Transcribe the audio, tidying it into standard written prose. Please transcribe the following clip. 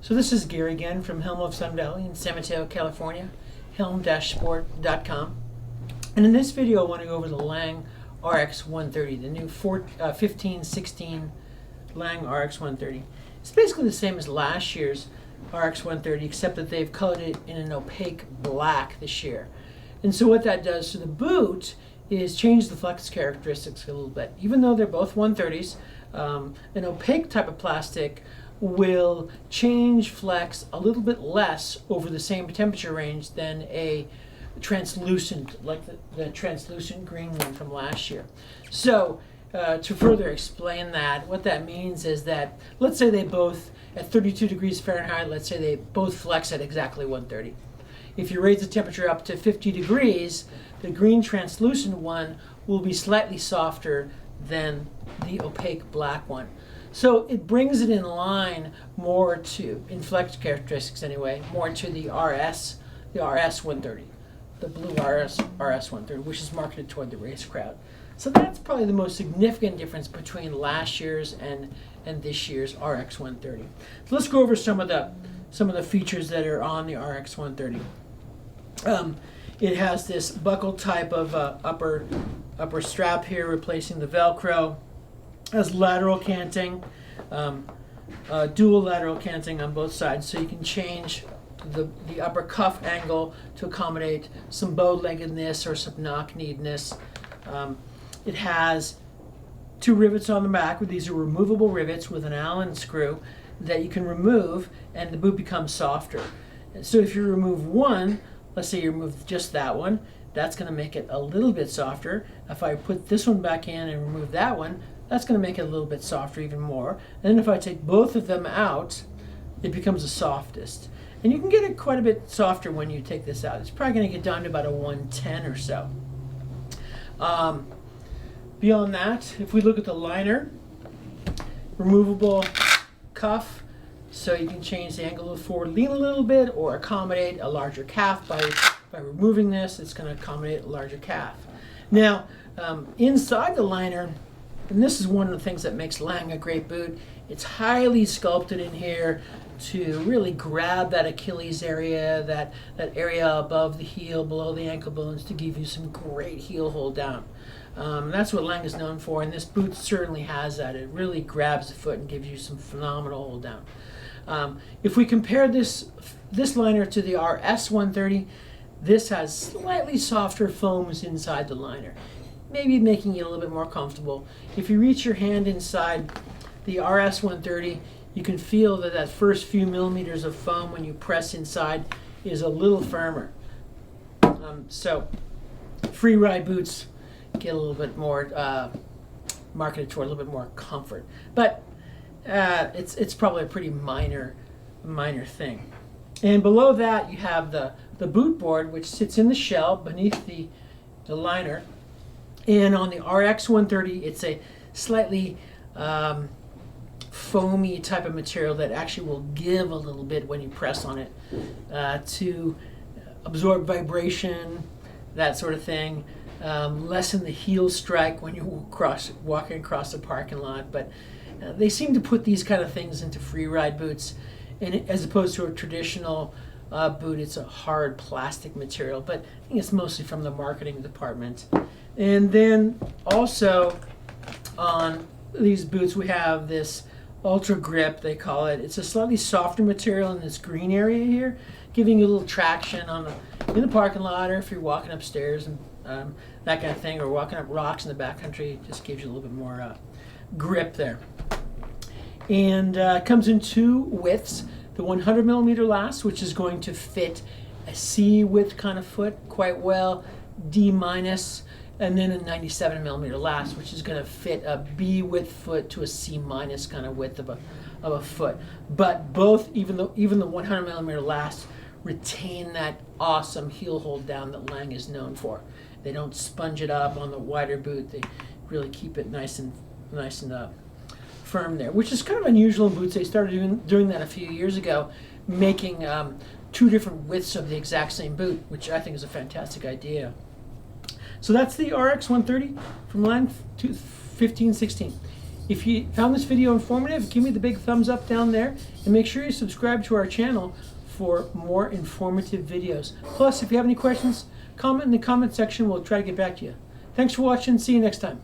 So this is Gary again from Helm of Sun Valley in San Mateo, California, helm-sport.com. And in this video I want to go over the Lange RX 130, the new 1516 Lange RX 130. It's basically the same as last year's RX 130, except that they've colored it in an opaque black this year. And so what that does to the boot is change the flex characteristics a little bit. Even though they're both 130s, an opaque type of plastic will change flex a little bit less over the same temperature range than a translucent, like the translucent green one from last year. So to further explain that, what that means is that, let's say they both, at 32 degrees Fahrenheit, let's say they both flex at exactly 130. If you raise the temperature up to 50 degrees, the green translucent one will be slightly softer than the opaque black one. So it brings it in line more to, in flex characteristics anyway, more to the RS 130, the blue RS 130, which is marketed toward the race crowd. So that's probably the most significant difference between last year's and this year's RX 130. So let's go over some of the features that are on the RX 130. It has this buckle type of upper strap here, replacing the Velcro. It has lateral canting, dual lateral canting on both sides, so you can change the upper cuff angle to accommodate some bow-leggedness or some knock-kneedness. It has two rivets on the back. These are removable rivets with an Allen screw that you can remove, and the boot becomes softer. So if you remove one, let's say you remove just that one, that's going to make it a little bit softer. If I put this one back in and remove that one, that's going to make it a little bit softer even more. And then if I take both of them out, it becomes the softest. And you can get it quite a bit softer when you take this out. It's probably going to get down to about a 110 or so. Beyond that, if we look at the liner, removable cuff, so you can change the angle of the forward lean a little bit or accommodate a larger calf by removing this. It's going to accommodate a larger calf. Now, inside the liner, and this is one of the things that makes Lange a great boot, it's highly sculpted in here to really grab that Achilles area, that area above the heel, below the ankle bones, to give you some great heel hold down. That's what Lange is known for, and this boot certainly has that. It really grabs the foot and gives you some phenomenal hold down. If we compare this liner to the RS 130, this has slightly softer foams inside the liner, maybe making it a little bit more comfortable. If you reach your hand inside the RS 130, you can feel that first few millimeters of foam when you press inside is a little firmer. So free ride boots get a little bit more marketed toward a little bit more comfort, but it's probably a pretty minor thing. And below that you have the boot board, which sits in the shell beneath the liner. And on the RX 130, it's a slightly foamy type of material that actually will give a little bit when you press on it to absorb vibration, that sort of thing. Lessen the heel strike when you're walking across the parking lot. But they seem to put these kind of things into free ride boots, and as opposed to a traditional boot, it's a hard plastic material. But I think it's mostly from the marketing department. And then also on these boots we have this Ultra Grip, they call it. It's a slightly softer material in this green area here, giving you a little traction in the parking lot, or if you're walking upstairs and that kind of thing, or walking up rocks in the backcountry. It just gives you a little bit more grip there. And it comes in two widths. The 100 millimeter last, which is going to fit a C width kind of foot quite well, D minus, and then a 97 millimeter last, which is going to fit a B width foot to a C minus kind of width of a foot. But both, even the 100 millimeter last, retain that awesome heel hold down that Lange is known for. They don't sponge it up on the wider boot. They really keep it nice and firm there, which is kind of unusual in boots. They started doing that a few years ago, making two different widths of the exact same boot, which I think is a fantastic idea. So that's the RX 130 from Lange 1516. If you found this video informative, give me the big thumbs up down there, and make sure you subscribe to our channel for more informative videos. Plus, if you have any questions, comment in the comment section. We'll try to get back to you. Thanks for watching. See you next time.